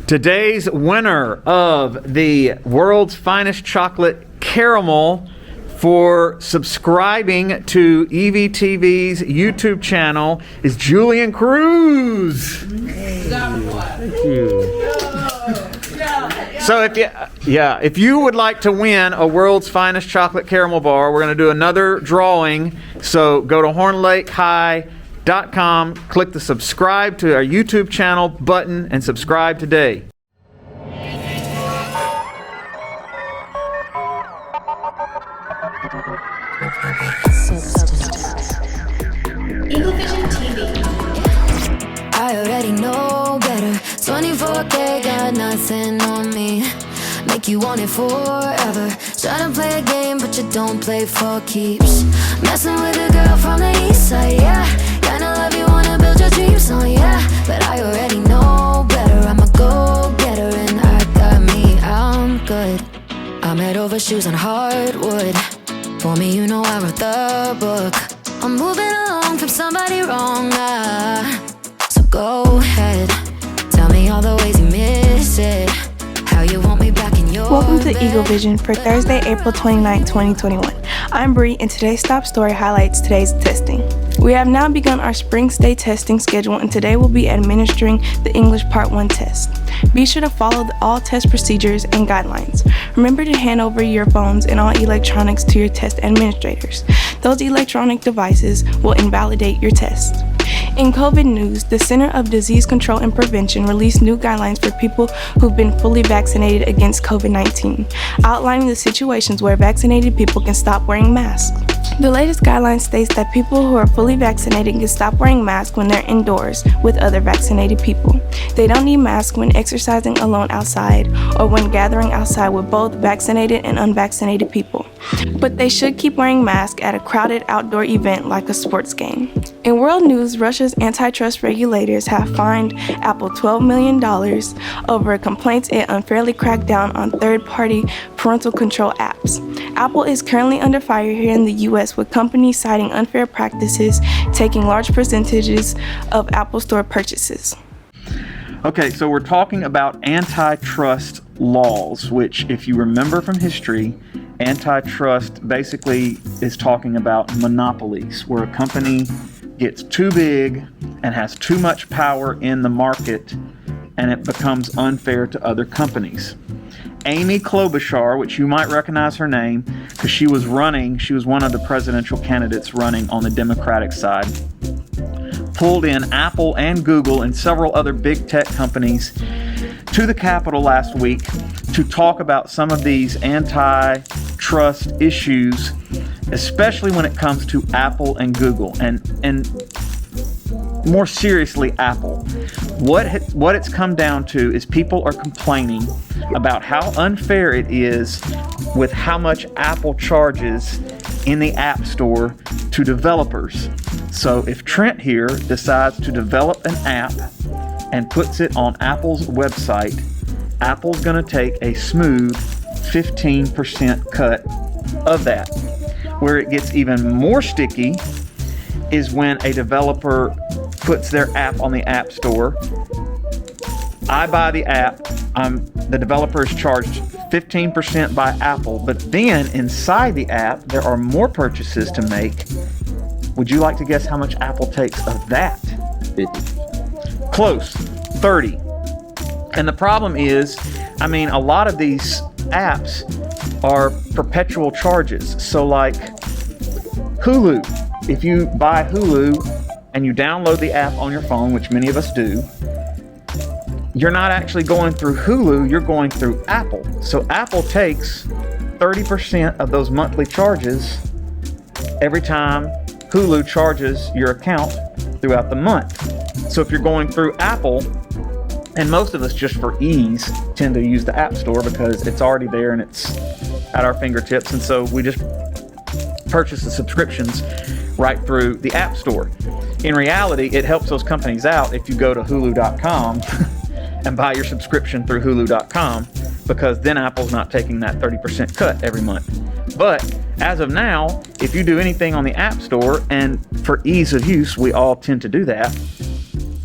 Today's winner of the world's finest chocolate caramel for subscribing to EVTV's YouTube channel is Julian Cruz. Thank you. So if you would like to win a world's finest chocolate caramel bar, we're going to do another drawing. So go to hornlakehigh.com, click the subscribe to our YouTube channel button, and subscribe today. Eagle Vision TV. I already know better. 24K got nothing on me. Make you want it forever. Try to play a game, but you don't play for keeps. Messing with a girl from the east side, yeah. Kinda love you, wanna build your dreams on, yeah. But I already know better. I'm a go-getter and I got me. I'm good. I'm head over shoes on hardwood. For me, you know I wrote the book. I'm moving along from somebody wrong, so go ahead. Tell me all the ways you miss it. How you want me back in your Welcome to bed. Eagle Vision for Thursday, April 29, 2021. I'm Bree, and today's top story highlights today's testing. We have now begun our spring stay testing schedule, and today we'll be administering the English Part 1 test. Be sure to follow all test procedures and guidelines. Remember to hand over your phones and all electronics to your test administrators. Those electronic devices will invalidate your test. In COVID news, the Center of Disease Control and Prevention released new guidelines for people who've been fully vaccinated against COVID-19, outlining the situations where vaccinated people can stop wearing masks. The latest guideline states that people who are fully vaccinated can stop wearing masks when they're indoors with other vaccinated people. They don't need masks when exercising alone outside or when gathering outside with both vaccinated and unvaccinated people. But they should keep wearing masks at a crowded outdoor event like a sports game. In world news, Russia's antitrust regulators have fined Apple $12 million over complaints it unfairly cracked down on third-party parental control apps. Apple is currently under fire here in the US, with companies citing unfair practices taking large percentages of Apple Store purchases. Okay, so we're talking about antitrust laws, which, if you remember from history, antitrust basically is talking about monopolies, where a company gets too big and has too much power in the market, and it becomes unfair to other companies. Amy Klobuchar, which you might recognize her name because she was one of the presidential candidates running on the Democratic side, pulled in Apple and Google and several other big tech companies to the Capitol last week to talk about some of these antitrust issues, especially when it comes to Apple and Google, and more seriously, Apple. What it's come down to is people are complaining about how unfair it is with how much Apple charges in the App Store to developers. So if Trent here decides to develop an app and puts it on Apple's website, Apple's going to take a smooth 15% cut of that. Where it gets even more sticky is when a developer puts their app on the App Store. I buy the app, the developer is charged 15% by Apple, but then inside the app, there are more purchases to make. Would you like to guess how much Apple takes of that? 50. Close, 30. And the problem is, a lot of these apps are perpetual charges. So like Hulu, if you buy Hulu and you download the app on your phone, which many of us do, you're not actually going through Hulu, you're going through Apple. So Apple takes 30% of those monthly charges every time Hulu charges your account throughout the month. So if you're going through Apple, and most of us just for ease tend to use the App Store because it's already there and it's at our fingertips, and so we just purchase the subscriptions right through the App Store. In reality, it helps those companies out if you go to hulu.com and buy your subscription through hulu.com, because then Apple's not taking that 30% cut every month. But as of now, if you do anything on the App Store, and for ease of use, we all tend to do that,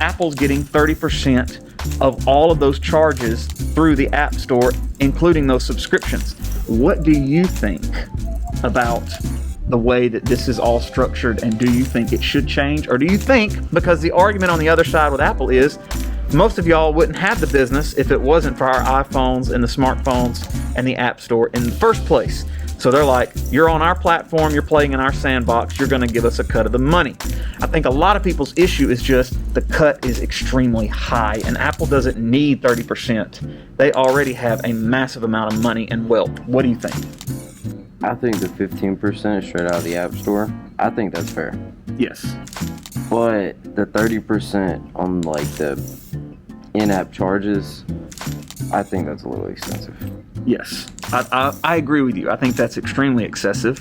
Apple's getting 30% of all of those charges through the App Store, including those subscriptions. What do you think about the way that this is all structured, and do you think it should change? Or do you think, because the argument on the other side with Apple is, most of y'all wouldn't have the business if it wasn't for our iPhones and the smartphones and the App Store in the first place. So they're like, you're on our platform, you're playing in our sandbox, you're going to give us a cut of the money. I think a lot of people's issue is just the cut is extremely high, and Apple doesn't need 30%. They already have a massive amount of money and wealth. What do you think? I think the 15% straight out of the App Store, I think that's fair. Yes. But the 30% on like the in-app charges, I think that's a little excessive. Yes, I agree with you. I think that's extremely excessive,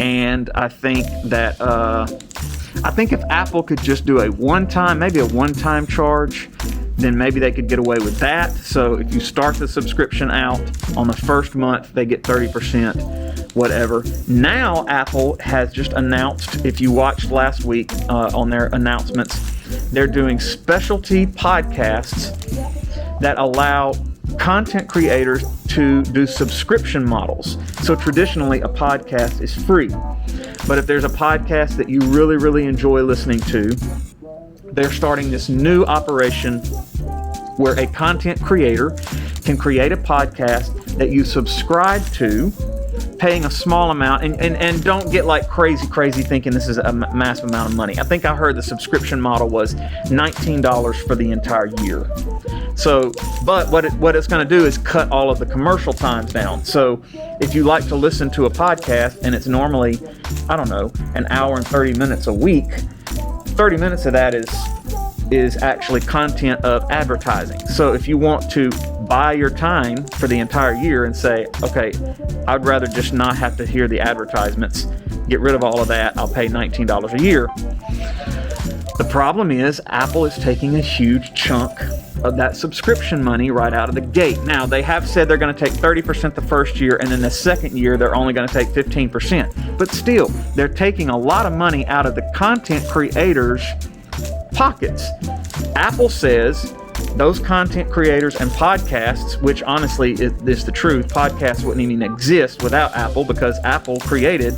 and I think that if Apple could just do maybe a one-time charge, then maybe they could get away with that. So if you start the subscription out on the first month, they get 30%, whatever. Now Apple has just announced, if you watched last week on their announcements, they're doing specialty podcasts that allow content creators to do subscription models. So traditionally a podcast is free, but if there's a podcast that you really, really enjoy listening to, they're starting this new operation where a content creator can create a podcast that you subscribe to, paying a small amount, and don't get like crazy thinking this is a massive amount of money. I think I heard the subscription model was $19 for the entire year. So, but what it's going to do is cut all of the commercial times down. So if you like to listen to a podcast and it's normally, I don't know, an hour and 30 minutes a week, 30 minutes of that is actually content of advertising. So if you want to buy your time for the entire year and say, okay, I'd rather just not have to hear the advertisements, get rid of all of that, I'll pay $19 a year. The problem is Apple is taking a huge chunk of that subscription money right out of the gate. Now, they have said they're going to take 30% the first year, and then the second year they're only going to take 15%. But still, they're taking a lot of money out of the content creators' pockets. Apple says those content creators and podcasts, which honestly is the truth, podcasts wouldn't even exist without Apple, because Apple created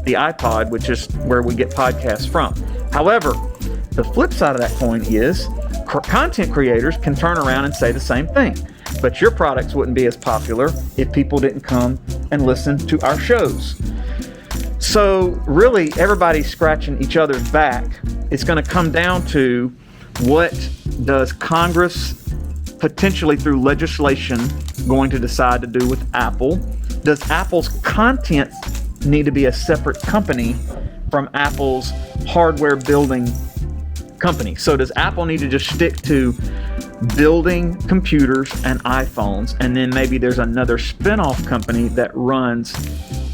the iPod, which is where we get podcasts from. However, the flip side of that coin is content creators can turn around and say the same thing, but your products wouldn't be as popular if people didn't come and listen to our shows. So really, everybody's scratching each other's back. It's going to come down to, what does Congress, potentially through legislation, going to decide to do with Apple? Does Apple's content need to be a separate company from Apple's hardware building company? So does Apple need to just stick to building computers and iPhones, and then maybe there's another spin-off company that runs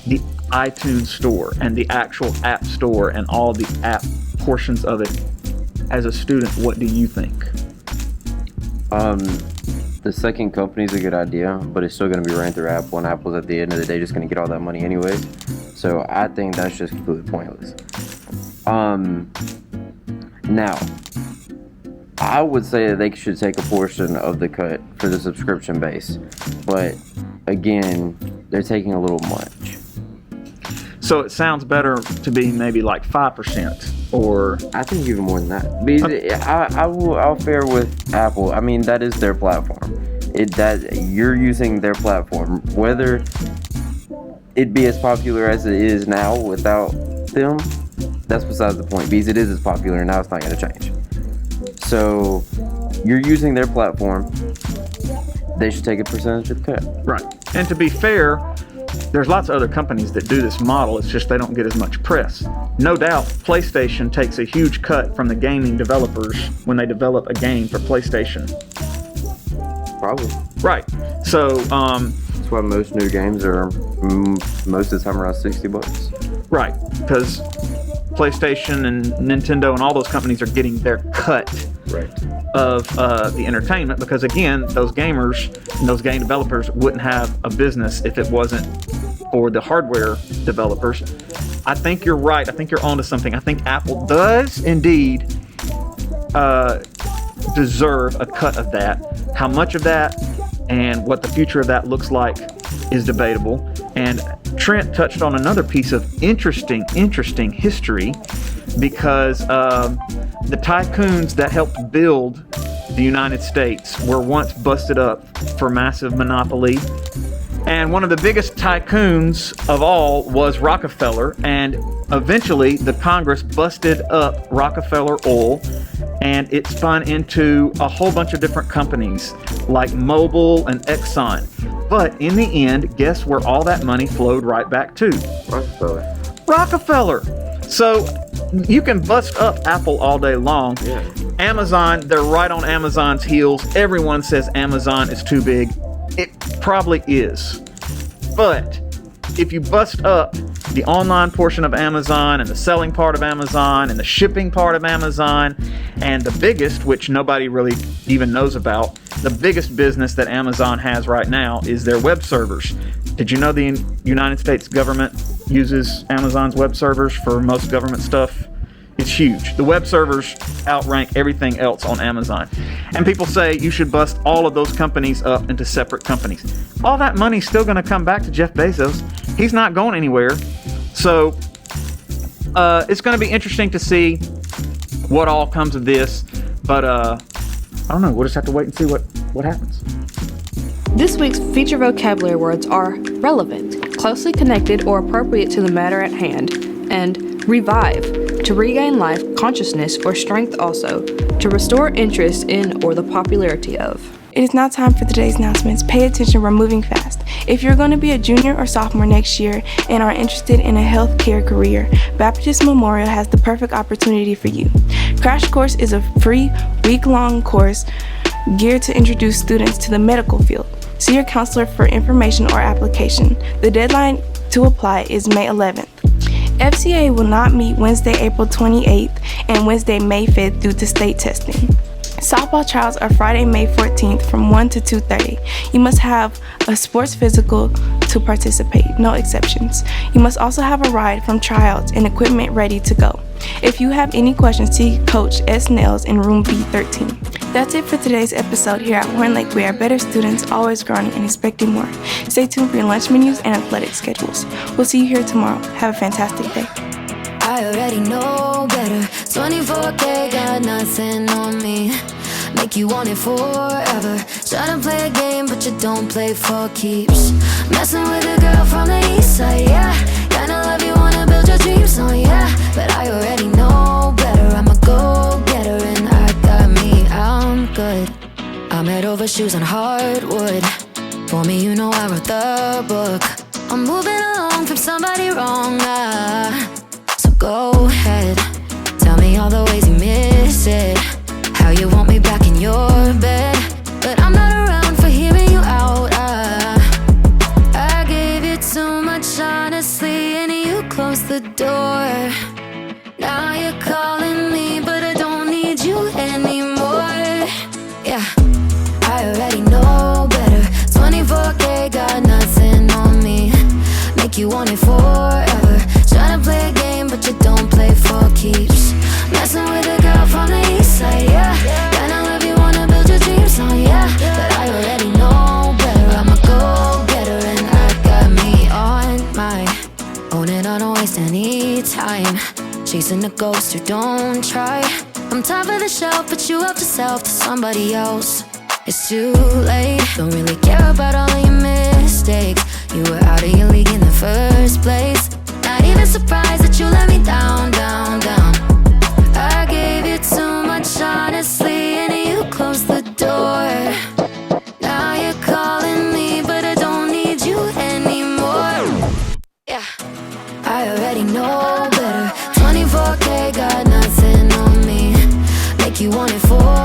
the iTunes store and the actual App Store and all the app portions of it? As a student, what do you think? The second company is a good idea, but it's still going to be ran through Apple, and Apple's at the end of the day just going to get all that money anyways. So I think that's just completely pointless. Now, I would say that they should take a portion of the cut for the subscription base, but again, they're taking a little much. So it sounds better to be maybe like 5%, or I think even more than that. Because I'll fare with Apple. I mean, that is their platform. That you're using their platform, whether it be as popular as it is now without them, that's besides the point. Because it is as popular, and now it's not going to change. So you're using their platform. They should take a percentage of the cut. Right. And to be fair, there's lots of other companies that do this model. It's just they don't get as much press. No doubt, PlayStation takes a huge cut from the gaming developers when they develop a game for PlayStation. Probably. Right. So, that's why most new games are most of the time around $60. Right. Because PlayStation and Nintendo and all those companies are getting their cut of the entertainment, because again, those gamers and those game developers wouldn't have a business if it wasn't for the hardware developers. I think you're right. I think you're onto something. I think Apple does indeed deserve a cut of that. How much of that and what the future of that looks like is debatable. And Trent touched on another piece of interesting history, because the tycoons that helped build the United States were once busted up for massive monopoly. And one of the biggest tycoons of all was Rockefeller, and eventually the Congress busted up Rockefeller Oil, and it spun into a whole bunch of different companies like Mobil and Exxon. But in the end, guess where all that money flowed right back to? Rockefeller. So you can bust up Apple all day long. Yeah. Amazon, they're right on Amazon's heels. Everyone says Amazon is too big. It probably is. But if you bust up the online portion of Amazon and the selling part of Amazon and the shipping part of Amazon, and the biggest, which nobody really even knows about, the biggest business that Amazon has right now is their web servers. Did you know the United States government uses Amazon's web servers for most government stuff? It's huge. The web servers outrank everything else on Amazon. And people say you should bust all of those companies up into separate companies. All that money's still going to come back to Jeff Bezos. He's not going anywhere. So it's going to be interesting to see what all comes of this. But I don't know. We'll just have to wait and see what happens. This week's feature vocabulary words are relevant, closely connected or appropriate to the matter at hand, and revive, to regain life, consciousness, or strength also, to restore interest in or the popularity of. It is now time for today's announcements. Pay attention, we're moving fast. If you're going to be a junior or sophomore next year and are interested in a healthcare career, Baptist Memorial has the perfect opportunity for you. Crash Course is a free week-long course geared to introduce students to the medical field. See your counselor for information or application. The deadline to apply is May 11th. FCA will not meet Wednesday, April 28th and Wednesday, May 5th due to state testing. Softball trials are Friday, May 14th from 1 to 2:30. You must have a sports physical to participate, no exceptions. You must also have a ride from tryouts and equipment ready to go. If you have any questions, see Coach S. Nails in room B13. That's it for today's episode here at Horn Lake. We are better students, always growing and expecting more. Stay tuned for your lunch menus and athletic schedules. We'll see you here tomorrow. Have a fantastic day. I already know better. 24K got nothing on me. Make you want it forever. Tryna play a game, but you don't play for keeps. Messing with a girl from the east side, yeah. Kinda love you, wanna build your dreams on, yeah. But I already know better. I'm a go-getter and I got me, I'm good. I'm head over shoes on hardwood. For me, you know I wrote the book. I'm moving along from somebody wrong, so go ahead, tell me all the ways you miss it. How you want me back in your bed, but I'm not around for hearing you out. I gave you too much honestly, and you closed the door. Now you're calling me, but I don't need you anymore. Yeah, I already know better. 24K got nothing on me. Make you want it forever. Tryna play a game, but you don't play for keeps. Messing with a girl from the east side, yeah. Kinda love you, wanna build your dreams on, yeah. But I already know better. I'm a go-getter and I got me on my own, and I don't waste any time chasing a ghost who don't try. I'm top of the shelf, but you helped yourself to somebody else. It's too late. Don't really care about all of your mistakes. You were out of your league in the first place. Not even surprised that you let me down, down, down. I gave you too much honestly, and you closed the door. Now you're calling me, but I don't need you anymore. Yeah, I already know better. 24K got nothing on me. Make you want it for